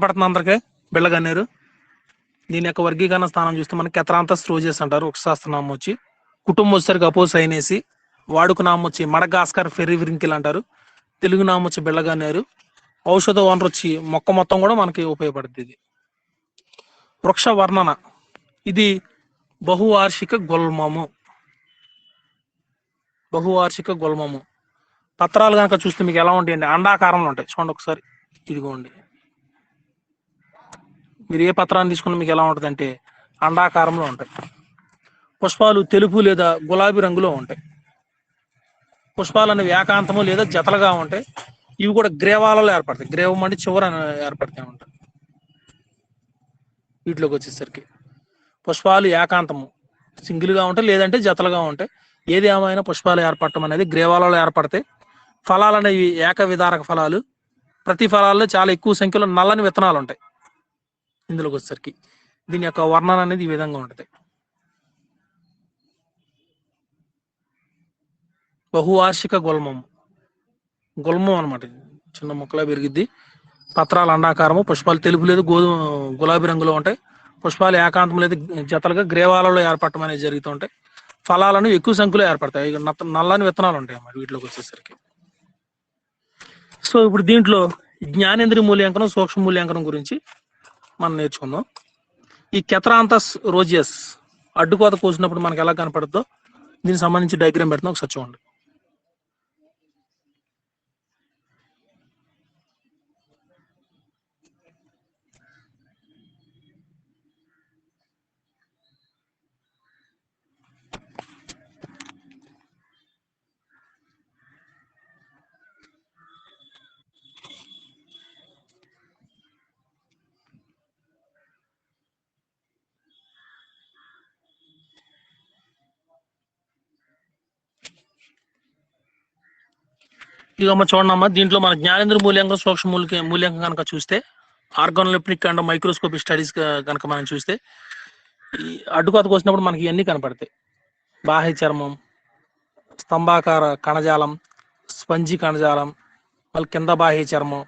పడుతుంది అందరికీ బిళ్ళగన్నేరు. దీని యొక్క వర్గీకరణ స్థానం చూస్తే మనకి కెథరాంతస్ రోజెస్ అంటారు. వృక్షశాస్త్రనామం వచ్చి కుటుంబం వచ్చేసరికి అపోసైనేసి, వాడుక నామం వచ్చి మడగాస్కర్ ఫెర్రివిరింకిల్ అంటారు. తెలుగు నామం వచ్చి బిళ్ళగన్నేరు. ఔషధ వనరు వచ్చి మొక్క మొత్తం కూడా మనకి ఉపయోగపడుతుంది. ఇది వృక్ష వర్ణన, ఇది బహువార్షిక గుల్మము. బహువార్షిక గుల్మము. పత్రాలు కనుక చూస్తే మీకు ఎలా ఉంటాయండి? అండాకారంలో ఉంటాయి. చూడండి ఒకసారి, ఇదిగోండి. మీరు ఏ పత్రాన్ని తీసుకున్నా మీకు ఎలా ఉంటుంది అంటే అండాకారంలో ఉంటాయి. పుష్పాలు తెలుపు లేదా గులాబీ రంగులో ఉంటాయి. పుష్పాలు అనేవి ఏకాంతము లేదా జతలుగా ఉంటాయి. ఇవి కూడా గ్రేవాలలో ఏర్పడతాయి. గ్రేవం అంటే చివర ఏర్పడతాయి ఉంటాయి. వీటిలోకి వచ్చేసరికి పుష్పాలు ఏకాంతము సింగిల్ గా ఉంటాయి, లేదంటే జతలుగా ఉంటాయి. ఏది ఏమైనా పుష్పాలు ఏర్పడటం అనేది గ్రేవాలలో ఏర్పడతాయి. ఫలాలు అనేవి ఏక విధారక ఫలాలు. ప్రతి ఫలాల్లో చాలా ఎక్కువ సంఖ్యలో నల్లని విత్తనాలు ఉంటాయి. ఇందులోకి వచ్చేసరికి దీని యొక్క వర్ణన అనేది ఈ విధంగా ఉంటుంది. బహువార్షిక గుల్మం, గుల్మం అనమాట. చిన్న మొక్కలా పెరిగిద్ది. పత్రాలు అండాకారము, పుష్పాలు తెలుపు లేదు గులాబీ రంగులో ఉంటాయి. పుష్పాలు ఏకాంతం లేదు జతలుగా గ్రేవాలలో ఏర్పడటం అనేది జరుగుతూ ఉంటాయి. ఫలాలను ఎక్కువ సంఖ్యలో ఏర్పడతాయి. నల్లని విత్తనాలు ఉంటాయి అన్నమాట వీటిలోకి వచ్చేసరికి. సో ఇప్పుడు దీంట్లో జ్ఞానేంద్రియ మూల్యాంకనం, సూక్ష్మ మూల్యాంకనం గురించి మనం నేర్చుకుందాం. ఈ కెథరాంతస్ రోజియస్ అడ్డుకోత కోసినప్పుడు మనకి ఎలా కనపడుతుందో దీనికి సంబంధించి డయాగ్రామ్ పెడతాం, ఒకసారి చూడండి. ఇక చూడండి అమ్మా, దీంట్లో మన జ్ఞానేంద్ర మూల్యాంకనం, సూక్ష్మ మూల్యాంకనం కనుక చూస్తే, ఆర్గానోలెప్టిక్ అండ్ మైక్రోస్కోపిక్ స్టడీస్ కనుక మనం చూస్తే, ఈ అడ్డుకోతకు వచ్చినప్పుడు మనకి ఇవన్నీ కనపడతాయి. బాహ్య చర్మం, స్తంభాకార కణజాలం, స్పంజి కణజాలం, మళ్ళీ కింద బాహ్య చర్మం,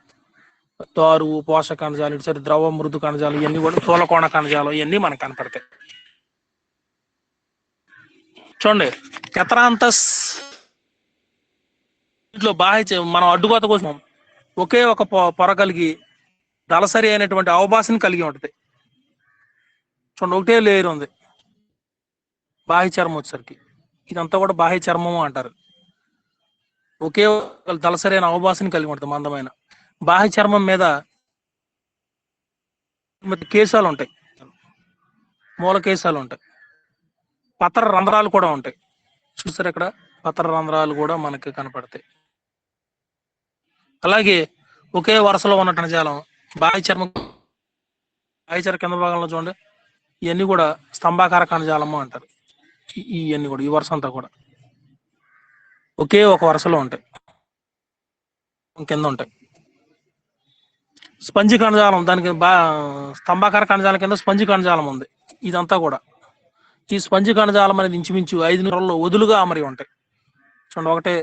తారు, పోషక కణజాలం, ఇటు సరి ద్రవ మృదు కణజాలం, ఇవన్నీ కూడా స్థూలకోణ కణజాలం, ఇవన్నీ మనకు కనపడతాయి. చూడండి, కెథరాంతస్ ఇంట్లో బాహ్య మనం అడ్డుకోత కోసం ఒకే ఒక పొర కలిగి దళసరి అయినటువంటి అవభాషను కలిగి ఉంటుంది. చూడండి, ఒకటే లేయర్ ఉంది బాహ్య చర్మం వచ్చేసరికి. ఇదంతా కూడా బాహ్య చర్మము అంటారు. ఒకే దళసరి అయిన అవభాషను కలిగి ఉంటుంది మందమైన. బాహ్య చర్మం మీద కేశాలు ఉంటాయి, మూల కేశాలు ఉంటాయి. పత్ర రంధ్రాలు కూడా ఉంటాయి. చూసారు ఇక్కడ, పత్ర రంధ్రాలు కూడా మనకి కనపడతాయి. అలాగే ఒకే వరుసలో ఉన్న కణజాలం బాహ్య చర్మం కింద భాగంలో చూడండి, ఇవన్నీ కూడా స్తంభాకార కణజాలము అంటారు. ఇవన్నీ కూడా ఈ వరుస అంతా కూడా ఒకే ఒక వరుసలో ఉంటాయి, కింద ఉంటాయి. స్పంజి కణజాలం, దానికి స్తంభాకార కణజాలం కింద స్పంజి కణజాలం ఉంది. ఇదంతా కూడా ఈ స్పంజి కణజాలం అనేది ఇంచుమించు 5 నిమిషాల్లో వదులుగా అమరి ఉంటాయి. చూడండి, 1,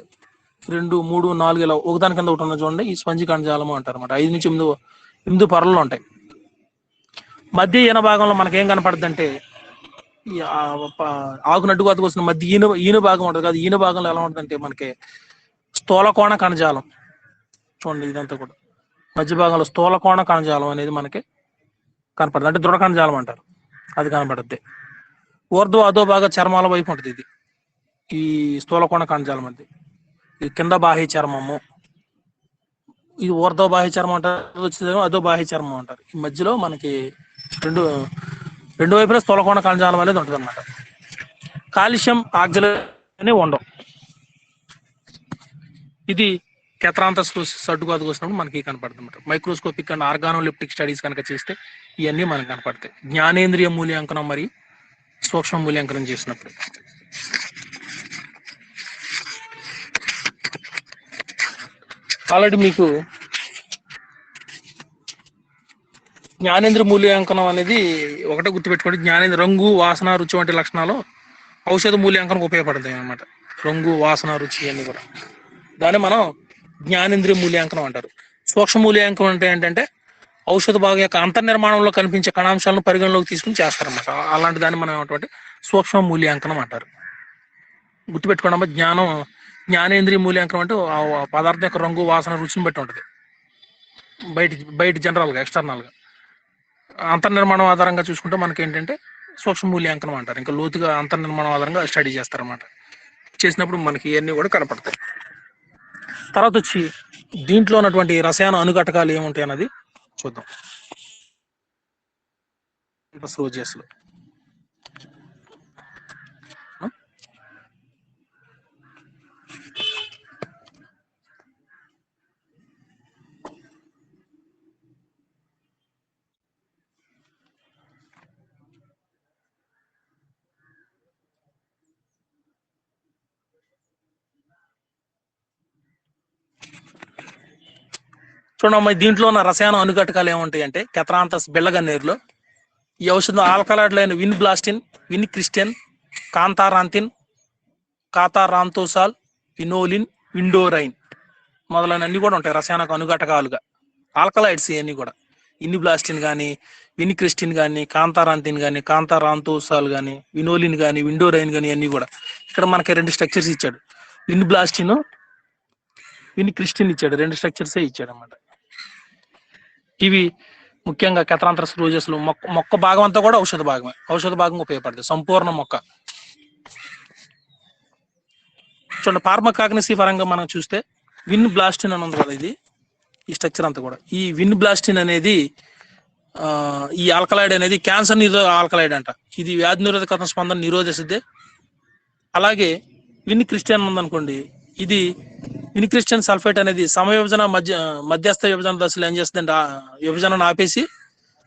2, 3, 4 ఇలా ఒకదాని కింద ఒకటి ఉన్నది చూడండి, ఈ స్పంజి కణజాలము అంటారు అన్నమాట. 5 నుంచి 8 పొరలు ఉంటాయి. మధ్య ఈన భాగంలో మనకేం కనపడుతుంది అంటే, ఆకు నడ్డుకోతకు వచ్చిన మధ్య ఈన భాగం ఉంటుంది కదా. ఈన భాగంలో ఎలా ఉంటుంది అంటే మనకి స్థూలకోణ కణజాలం. చూడండి, ఇదంతా కూడా మధ్య భాగంలో స్థూలకోణ కణజాలం అనేది మనకి కనపడుతుంది, అంటే దృఢ కణజాలం అంటారు, అది కనపడుద్ది. ఊర్ధ్వ అధో భాగ చర్మాల వైపు ఉంటుంది ఇది, ఈ స్థూలకోణ కణజాలం అది. ఇది కింద బాహ్య చర్మము, ఇది ఊర్ధ్వ బాహ్య చర్మం అంటారు, వచ్చేదేమో అధో బాహ్య చర్మం అంటారు. ఈ మధ్యలో మనకి రెండు వైపులా స్థూలకోణ కణజాలం అనేది ఉంటుంది అన్నమాట. కాల్షియం, ఆక్సిజన్ ఉండవు. ఇది కెథరాంతస్ అడ్డుకోతకు వచ్చినప్పుడు మనకి కనపడుతుంది అన్నమాట. మైక్రోస్కోపిక్ అండ్ ఆర్గానోలెప్టిక్ స్టడీస్ కనుక చేస్తే ఇవన్నీ మనకు కనపడతాయి. జ్ఞానేంద్రియ మూల్యాంకనం మరియు సూక్ష్మ మూల్యాంకనం చేసినప్పుడు. ఆల్రెడీ మీకు జ్ఞానేంద్ర మూల్యాంకనం అనేది ఒకటే గుర్తుపెట్టుకోండి. జ్ఞానేంద్ర రంగు, వాసన, రుచి వంటి లక్షణాలు ఔషధ మూల్యాంకనం ఉపయోగపడతాయి అన్నమాట. రంగు, వాసన, రుచి అన్ని కూడా దాన్ని మనం జ్ఞానేంద్రియ మూల్యాంకనం అంటారు. సూక్ష్మ మూల్యాంకనం అంటే ఏంటంటే ఔషధ భాగం యొక్క అంతర్నిర్మాణంలో కనిపించే కణాంశాలను పరిగణలోకి తీసుకుని చేస్తారన్నమాట. అలాంటి దాన్ని మనం ఏమంటే సూక్ష్మ మూల్యాంకనం అంటారు. గుర్తుపెట్టుకోవడం జ్ఞానేంద్రియ మూల్యాంకనం అంటే ఆ పదార్థం యొక్క రంగు, వాసన, రుచిని బట్టి ఉంటుంది. బయట బయట జనరల్గా ఎక్స్టర్నల్గా. అంతర్నిర్మాణం ఆధారంగా చూసుకుంటే మనకి ఏంటంటే సూక్ష్మ మూల్యాంకనం అంటారు. ఇంకా లోతుగా అంతర్నిర్మాణం ఆధారంగా స్టడీ చేస్తారన్నమాట. చేసినప్పుడు మనకి ఇవన్నీ కూడా కనపడతాయి. తర్వాత వచ్చి దీంట్లో ఉన్నటువంటి రసాయన అనుఘటకాలు ఏముంటాయి అన్నది చూద్దాం. రోజెస్లో చూడమ్మా, దీంట్లో ఉన్న రసాయన అనుఘటకాలు ఏముంటాయి అంటే కెథరాంతస్ బెల్లగన్నేరులో ఈ ఔషధం ఆల్కలాయిడ్లైన విన్ బ్లాస్టిన్, విన్ క్రిస్టియన్, కాంతారాంతిన్, కాతారాంతోసాల్, ఫినోలిన్, విండోరైన్ మొదలైనన్ని కూడా ఉంటాయి రసాయన అనుఘటకాలుగా. ఆల్కలాయిడ్స్ ఇవన్నీ కూడా ఇన్నిబ్లాస్టిన్ కానీ, విన్ క్రిస్టిన్ కానీ, కాంతారాంతిన్ కానీ, కాంతారాంతోసాల్ కానీ, వినోలిన్ కానీ, విండోరైన్ కానీ అన్ని కూడా. ఇక్కడ మనకి 2 స్ట్రక్చర్స్ ఇచ్చాడు. విన్ బ్లాస్టిన్, విన్ క్రిస్టిన్ ఇచ్చాడు. 2 స్ట్రక్చర్సే ఇచ్చాడు అన్నమాట. ఇవి ముఖ్యంగా కెథరాంతరస్ రోజెస్లు మొక్క భాగం అంతా కూడా ఔషధ భాగమే. ఔషధ భాగం ఉపయోగపడుతుంది సంపూర్ణ మొక్క. చూడండి, ఫార్మకాగ్నసీ పరంగా మనం చూస్తే విన్ బ్లాస్టిన్ అని ఉంది కదా, ఇది ఈ స్ట్రక్చర్ అంతా కూడా. ఈ విన్ బ్లాస్టిన్ అనేది ఈ ఆల్కలాయిడ్ అనేది క్యాన్సర్ నిరోధక ఆల్కలాయిడ్ అంట. ఇది వ్యాధి నిరోధక స్పందన నిరోధిస్తుంది. అలాగే విన్ క్రిస్టియన్ ఉందనుకోండి, ఇది విన్ క్రిస్టియన్ సల్ఫేట్ అనేది సమవిభజన మధ్యస్థ విభజన దశలో ఏం చేస్తుంది, విభజనను ఆపేసి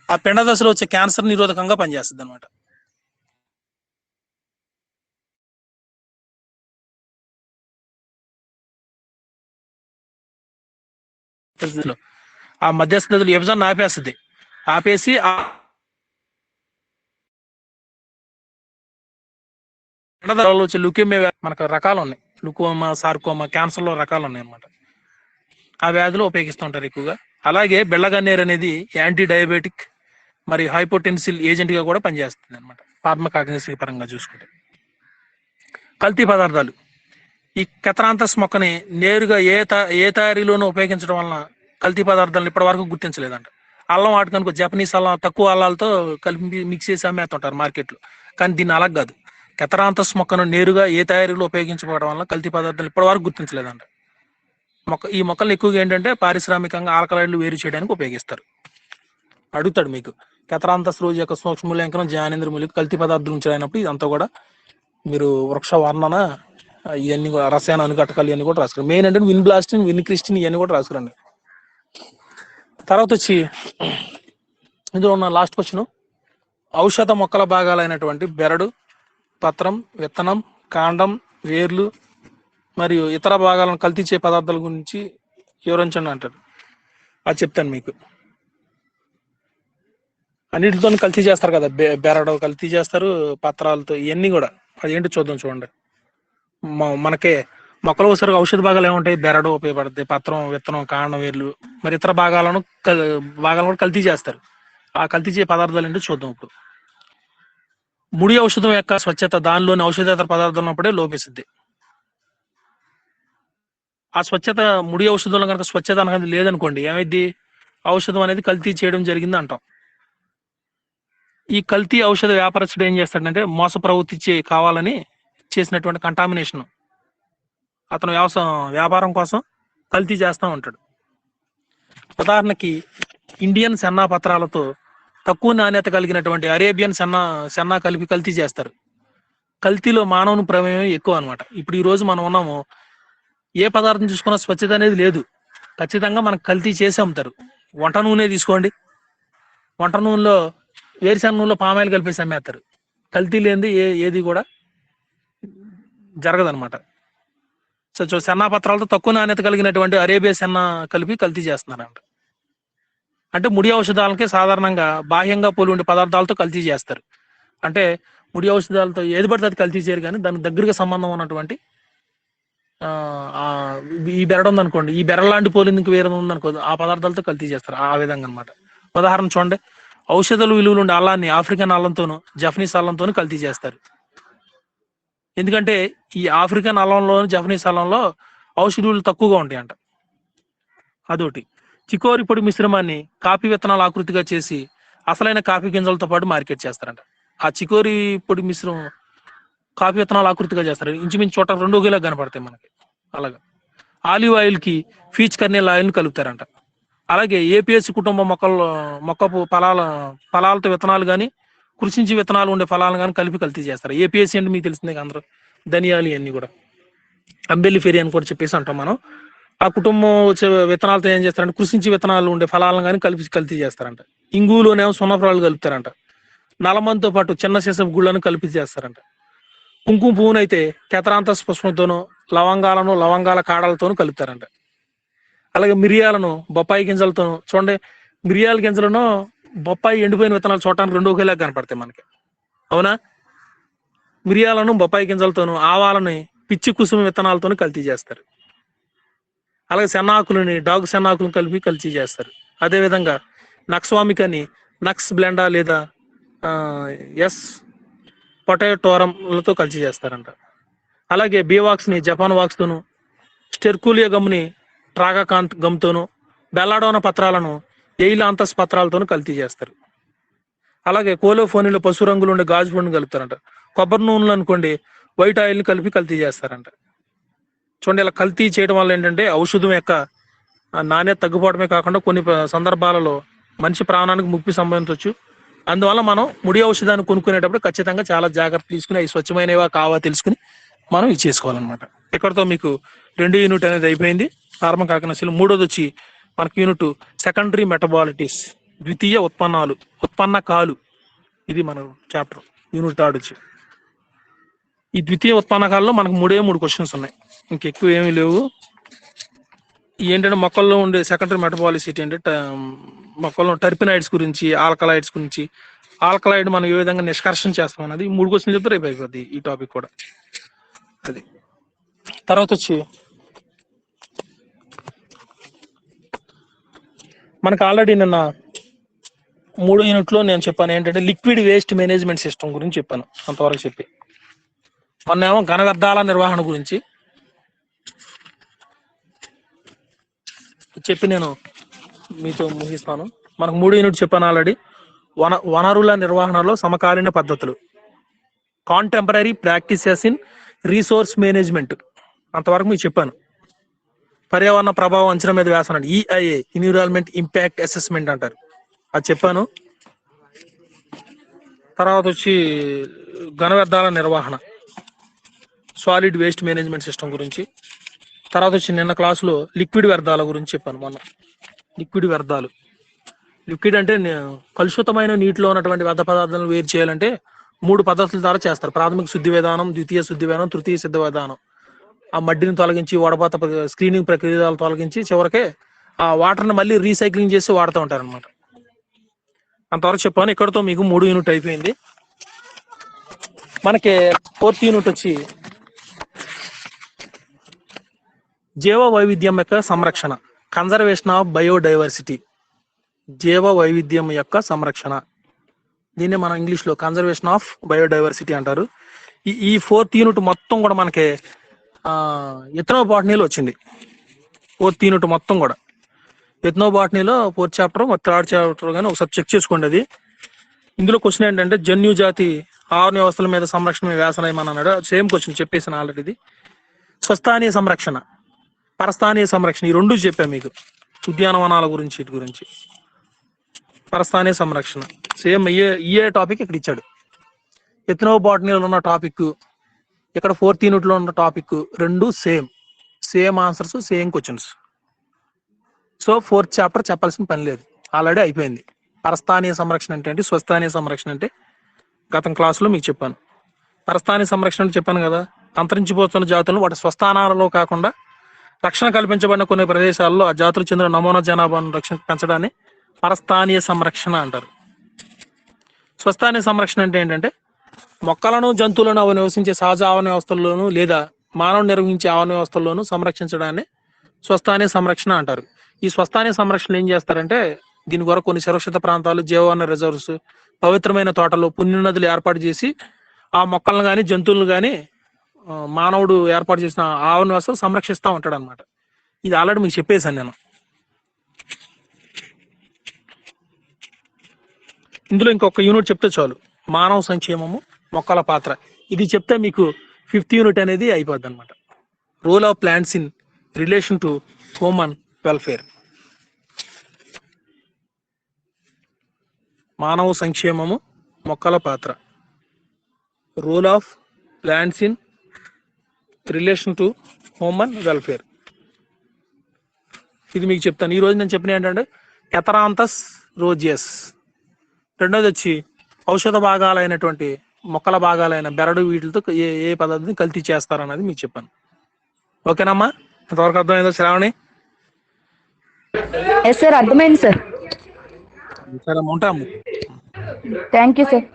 ఆ పిండ దశలో వచ్చే క్యాన్సర్ నిరోధకంగా పనిచేస్తుంది అనమాట. ఆ మధ్యస్థ దశలో విభజన ఆపేసి ఆ పిండ దశలో వచ్చే లుకేమియా, మనకు రకాలు ఉన్నాయి, లుకోమా, సార్కోమా, క్యాన్సర్ లో రకాలు ఉన్నాయి అనమాట. ఆ వ్యాధిలో ఉపయోగిస్తుంటారు ఎక్కువగా. అలాగే బెల్లగన్నేరు అనేది యాంటీ డయాబెటిక్ మరియు హైపోటెన్సిల్ ఏజెంట్ గా కూడా పనిచేస్తుంది అనమాట. ఫార్మకాగ్నసీ పరంగా చూసుకుంటే. కల్తీ పదార్థాలు, ఈ కెథరాంతస్ మొక్కని నేరుగా ఏ తయారీలోనూ ఉపయోగించడం వలన కల్తీ పదార్థాలను ఇప్పటి వరకు గుర్తించలేదంట. అల్లం వాడుకనుకో జపనీస్ అల్లం తక్కువ అల్లాలతో కలిపి మిక్స్ చేసి అమ్మేస్తుంటారు మార్కెట్లో. కానీ దీన్ని అలా కాదు, కెథరాంతస్ మొక్కను నేరుగా ఏ తయారీలో ఉపయోగించుకోవడం వల్ల కల్తీ పదార్థాలు ఇప్పటి వరకు గుర్తించలేదంట. ఈ మొక్కలు ఎక్కువగా ఏంటంటే పారిశ్రామికంగా ఆల్కలాయిడ్లు వేరు చేయడానికి ఉపయోగిస్తారు. అడుగుతాడు మీకు, కెథరాంతస్ రోజు యొక్క సూక్ష్మ మూల్యాంకనం, జ్ఞానేంద్ర మూలిక, కల్తీ పదార్థాలు ఉంచినప్పుడు ఇదంతా కూడా మీరు వృక్ష వర్ణన ఇవన్నీ కూడా రసాయన అనుఘటకాలు ఇవన్నీ కూడా రాసుకురండి. మెయిన్ అంటే విన్ బ్లాస్టిన్, విన్ క్రిస్టిన్ ఇవన్నీ కూడా రాసుకురండి. తర్వాత వచ్చి ఇందులో ఉన్న లాస్ట్ క్వశ్చన్, ఔషధ మొక్కల భాగాలైనటువంటి బెరడు, పత్రం, విత్తనం, కాండం, వేర్లు మరియు ఇతర భాగాలను కల్తీ చే పదార్థాల గురించి వివరించండి అంటారు. అది చెప్తాను మీకు. అన్నిటితో కల్తీ చేస్తారు కదా, బెరడు కల్తీ చేస్తారు, పత్రాలతో, ఇవన్నీ కూడా. అదేంటి చూద్దాం. చూడండి, మనకే మొక్కల ఒకసారి ఔషధ భాగాలు ఏముంటాయి, బెరడు ఉపయోగపడుతుంది, పత్రం, విత్తనం, కాండం, వేర్లు మరి ఇతర భాగాలను కూడా కల్తీ చేస్తారు. ఆ కల్తీ చే పదార్థాలు ఏంటో చూద్దాం ఇప్పుడు. ముడి ఔషధం యొక్క స్వచ్ఛత దానిలోని ఔషధేతర పదార్థం ఉన్నప్పుడే లోపిస్తుంది. ఆ స్వచ్ఛత ముడి ఔషధంలో కనుక స్వచ్ఛత అనేది లేదనుకోండి, ఏమైంది, ఔషధం అనేది కల్తీ చేయడం జరిగింది అంటాం. ఈ కల్తీ ఔషధ వ్యాపారస్తుడు ఏం చేస్తాడంటే మోస ప్రవృత్తి కావాలని చేసినటువంటి కంటామినేషన్ అతను వ్యాపారం కోసం కల్తీ చేస్తూ ఉంటాడు. ఉదాహరణకి ఇండియన్ సెన్నా పత్రాలతో తక్కువ నాణ్యత కలిగినటువంటి అరేబియన్ సెన్నా కలిపి కల్తీ చేస్తారు. కల్తీలో మానవుని ప్రమేయం ఎక్కువ అనమాట. ఇప్పుడు ఈ రోజు మనం ఉన్నాము, ఏ పదార్థం చూసుకున్నా స్వచ్ఛత అనేది లేదు. ఖచ్చితంగా మనకు కల్తీ చేసి అమ్ముతారు. వంట నూనె తీసుకోండి, వంట నూనెలో వేరుశెనగ నూనెలో పామాయిల్ కలిపేసి అమ్మేస్తారు. కల్తీ లేనిది ఏది కూడా జరగదనమాట. సో సెన్నా పత్రాలతో తక్కువ నాణ్యత కలిగినటువంటి అరేబియా సెన్నా కలిపి కల్తీ చేస్తున్నారంట. అంటే ముడి ఔషధాలకి సాధారణంగా బాహ్యంగా పోలి ఉండే పదార్థాలతో కల్తీ చేస్తారు. అంటే ముడి ఔషధాలతో ఏది పడితే అది కల్తీ చేయరు, కానీ దానికి దగ్గరగా సంబంధం ఉన్నటువంటి ఈ బెరడు ఉందనుకోండి, ఈ బెరడు లాంటి పోలిందుకు వేరే ఉందనుకో, ఆ పదార్థాలతో కల్తీ చేస్తారు. ఆ విధంగా అనమాట. ఉదాహరణ చూడండి, ఔషధాలు విలువలు ఉండే అల్లాన్ని ఆఫ్రికన్ అల్లంతోనూ జపనీస్ అల్లంతోనూ కల్తీ చేస్తారు. ఎందుకంటే ఈ ఆఫ్రికన్ అల్లంలో జపనీస్ అల్లంలో ఔషధులు తక్కువగా ఉంటాయంట. అదొకటి. చికోరి పొడి మిశ్రమాన్ని కాఫీ విత్తనాల ఆకృతిగా చేసి అసలైన కాఫీ గింజలతో పాటు మార్కెట్ చేస్తారంట. ఆ చికోరి పొడి మిశ్రమం కాఫీ విత్తనాల ఆకృతిగా చేస్తారు. ఇంచుమించు చోట 2 కిలో కనపడతాయి మనకి. అలాగా ఆలివ్ ఆయిల్ కి పీచ్ కర్నేల్ ఆయిల్ ని కలుపుతారంట. అలాగే ఏపీఎస్ కుటుంబ మొక్కపు ఫలాలతో విత్తనాలు కానీ కృషించి విత్తనాలు ఉండే ఫలాలను కానీ కలిపి కల్తీ చేస్తారు. ఏపీఎస్సీ అంటే మీకు తెలిసిందే అందరూ, ధనియాలు ఇవన్నీ కూడా అంబెల్లి ఫెరి అని కూడా చెప్పేసి అంటాం మనం. ఆ కుటుంబం విత్తనాలతో ఏం చేస్తారంటే కృషించి విత్తనాలు ఉండే ఫలాలను కానీ కలిపి కల్తీ చేస్తారంట. ఇంగులోనేమో సున్నఫలాలు కలుపుతారంట. నలమంతో పాటు చిన్న సీసపు గుళ్ళను కలిపి చేస్తారంట. కుంకుమ పువ్వునైతే కెతరాంతస్ పుష్పంతోనూ లవంగాల కాడలతోనూ కలుపుతారంట. అలాగే మిరియాలను బొప్పాయి గింజలతోనూ చూడండి, మిరియాల గింజలను బొప్పాయి ఎండిపోయిన విత్తనాలు చూడటానికి 2 కిలో కనపడతాయి మనకి, అవునా? మిరియాలను బొప్పాయి గింజలతోనూ ఆవాలని పిచ్చి కుసుమ విత్తనాలతోనూ కల్తీ చేస్తారు. అలాగే శన్నాకులని డాగు శన్నాకులను కలిపి కల్తీ చేస్తారు. అదేవిధంగా నక్స్వామికని నక్స్ బ్లెండా లేదా ఎస్ పొటాటోరంలతో కల్తీ చేస్తారంట. అలాగే బీవాక్స్ ని జపాన్ వాక్స్ తోను, స్టెర్కూలియా గమ్ని ట్రాగాకాంత్ గమ్తోను, బెల్లాడోనా పత్రాలను ఎయిలాంతస్ పత్రాలతోనూ కల్తీ చేస్తారు. అలాగే కోలోఫోనిలో పసుపు రంగులు ఉండే గాజు పొడిని కలుపుతారంట. కొబ్బరి నూనెలు అనుకోండి వైట్ ఆయిల్ ని కలిపి కల్తీ చేస్తారంట. చూడండి, ఇలా కల్తీ చేయడం వల్ల ఏంటంటే ఔషధం యొక్క నాణ్యత తగ్గిపోవడమే కాకుండా కొన్ని సందర్భాలలో మనిషి ప్రాణానికి ముప్పి సంభవించవచ్చు. అందువల్ల మనం ముడి ఔషధాన్ని కొనుక్కునేటప్పుడు ఖచ్చితంగా చాలా జాగ్రత్త తీసుకుని అవి స్వచ్ఛమైనవా కావా తెలుసుకుని మనం ఇది చేసుకోవాలన్నమాట. ఇక్కడతో మీకు 2 యూనిట్ అనేది అయిపోయింది, ప్రారంభ కాకనశీలు. 3వది వచ్చి మనకి యూనిట్ సెకండరీ మెటబాలిటీస్, ద్వితీయ ఉత్పన్నకాలు. ఇది మన చాప్టర్ యూనిట్ 3 వచ్చి. ఈ ద్వితీయ ఉత్పన్నకాలలో మనకు 3 క్వశ్చన్స్ ఉన్నాయి, ఇంకెక్కువ ఏమీ లేవు. ఏంటంటే మొక్కల్లో ఉండే సెకండరీ మెటబాలిసిటీ అంటే మొక్కల్లో టర్పినాయిడ్స్ గురించి, ఆల్కలాయిడ్స్ గురించి, ఆల్కలాయిడ్ మనం ఏ విధంగా నిష్కర్షణ చేస్తాం అన్నది 3 క్వశ్చన్లు చెప్తే రేపు అయిపోద్ది ఈ టాపిక్ కూడా. అది తర్వాత వచ్చి మనకు ఆల్రెడీ నిన్న 3 యూనిట్లో నేను చెప్పాను ఏంటంటే లిక్విడ్ వేస్ట్ మేనేజ్మెంట్ సిస్టమ్ గురించి చెప్పాను, అంతవరకు చెప్పి. మొన్నేమో ఘన వ్యర్థాల నిర్వహణ గురించి చెప్పి నేను మీతో ముగిస్తాను. మనకు 3 యూనిట్ చెప్పాను ఆల్రెడీ. వనరుల నిర్వహణలో సమకాలీన పద్ధతులు, contemporary practices in resource management, అంతవరకు మీకు చెప్పాను. పర్యావరణ ప్రభావం అంచనా మీద వేస్తానండి, ఈఐఏ ఎన్విరాన్మెంట్ ఇంపాక్ట్ అసెస్మెంట్ అంటారు, అది చెప్పాను. తర్వాత వచ్చి ఘన వ్యర్థాల నిర్వహణ, సాలిడ్ వేస్ట్ మేనేజ్మెంట్ సిస్టమ్ గురించి. తర్వాత వచ్చి నిన్న క్లాసులో లిక్విడ్ వ్యర్థాల గురించి చెప్పాను. మొన్న లిక్విడ్ అంటే కలుషితమైన నీటిలో ఉన్నటువంటి వ్యర్థ పదార్థాలను వేరు చేయాలంటే 3 పద్ధతుల ద్వారా చేస్తారు. ప్రాథమిక శుద్ధి విధానం, ద్వితీయ శుద్ధి విధానం, తృతీయ శుద్ధి విధానం. ఆ మడ్డిని తొలగించి వడపాత స్క్రీనింగ్ ప్రక్రియలు తొలగించి చివరికే ఆ వాటర్ని మళ్ళీ రీసైక్లింగ్ చేసి వాడుతూ ఉంటారు అనమాట. అంతవరకు చెప్పాను. ఇక్కడతో మీకు 3 యూనిట్ అయిపోయింది. మనకి 4th యూనిట్ వచ్చి జీవ వైవిధ్యం యొక్క సంరక్షణ, కన్జర్వేషన్ ఆఫ్ బయోడైవర్సిటీ. జీవ వైవిధ్యం యొక్క సంరక్షణ, దీన్ని మనం ఇంగ్లీష్ లో కన్జర్వేషన్ ఆఫ్ బయోడైవర్సిటీ అంటారు. ఈ 4th యూనిట్ మొత్తం కూడా మనకి ఎథ్నోబాటనీలో వచ్చింది. 4th యూనిట్ మొత్తం కూడా ఎథ్నోబాటనీలో 4th చాప్టర్ 3rd చాప్టర్ కానీ ఒకసారి చెక్ చేసుకోండి. అది ఇందులో క్వశ్చన్ ఏంటంటే జన్యు జాతి ఆహార వ్యవస్థల మీద సంరక్షణ వ్యాసనయమని అన్నాడు. సేమ్ క్వశ్చన్ చెప్పేసాను ఆల్రెడీ. స్వస్థానీయ సంరక్షణ, పరస్థానీయ సంరక్షణ, ఈ 2 చెప్పాను మీకు. ఉద్యానవనాల గురించి, వీటి గురించి. పరస్థానీయ సంరక్షణ సేమ్ ఏ టాపిక్ ఇక్కడ ఇచ్చాడు. ఎథ్నోబాటనీలో ఉన్న టాపిక్, ఇక్కడ 4th యూనిట్ లో ఉన్న topic 2 same answers, same questions. So 4th chapter చెప్పాల్సిన పని లేదు, ఆల్రెడీ అయిపోయింది. పరస్థానీయ సంరక్షణ అంటే ఏంటి, స్వస్థానీయ సంరక్షణ అంటే గతం క్లాసులో మీకు చెప్పాను. పరస్థానీయ సంరక్షణ అంటే చెప్పాను కదా, అంతరించిపోతున్న జాతులను వాటి స్వస్థానాలలో కాకుండా రక్షణ కల్పించబడిన కొన్ని ప్రదేశాల్లో ఆ జాతులు చెందిన నమూనా జనాభాను పెంచడాన్ని పరస్థానీయ సంరక్షణ అంటారు. స్వస్థానీయ సంరక్షణ అంటే ఏంటంటే మొక్కలను, జంతువులను అవి నివసించే సహజ ఆవరణ వ్యవస్థల్లోనూ లేదా మానవులు నిర్వహించే ఆవరణ వ్యవస్థల్లోనూ సంరక్షించడాన్ని స్వస్థానీయ సంరక్షణ అంటారు. ఈ స్వస్థానీయ సంరక్షణ ఏం చేస్తారంటే దీని కొరకు కొన్ని సురక్షిత ప్రాంతాలు, జీవవన రిజర్వ్స్, పవిత్రమైన తోటలు, పుణ్యనదులు ఏర్పాటు చేసి ఆ మొక్కలను కానీ జంతువులను కానీ మానవుడు ఏర్పాటు చేసిన ఆవరణ వ్యవస్థ సంరక్షిస్తూ ఉంటాడు అనమాట. ఇది ఆల్రెడీ మీకు చెప్పేశాను నేను. ఇందులో ఇంకొక యూనిట్ చెప్తే చాలు, మానవ సంక్షేమము మొక్కల పాత్ర. ఇది చెప్తే మీకు 5th యూనిట్ అనేది అయిపోద్ది అనమాట. Role of plants in relation to human welfare. మానవ సంక్షేమము మొక్కల పాత్ర, role of plants in relation to human welfare. ఇది మీకు చెప్తాను. ఈ రోజు నేను చెప్పిన ఏంటంటే ఎథరాంథస్ రోజియస్. రెండోది వచ్చి ఔషధ భాగాలైనటువంటి మొక్కల భాగాలైన బెరడు వీటితో ఏ ఏ పద్ధతిని కల్తీ చేస్తారన్నది మీకు చెప్పాను. ఓకేనమ్మా, ఎంతవరకు అర్థమైందో శ్రావణి? ఎస్ సార్, అర్థమైంది సార్. సరే, ఉంటాము. Thank you sir.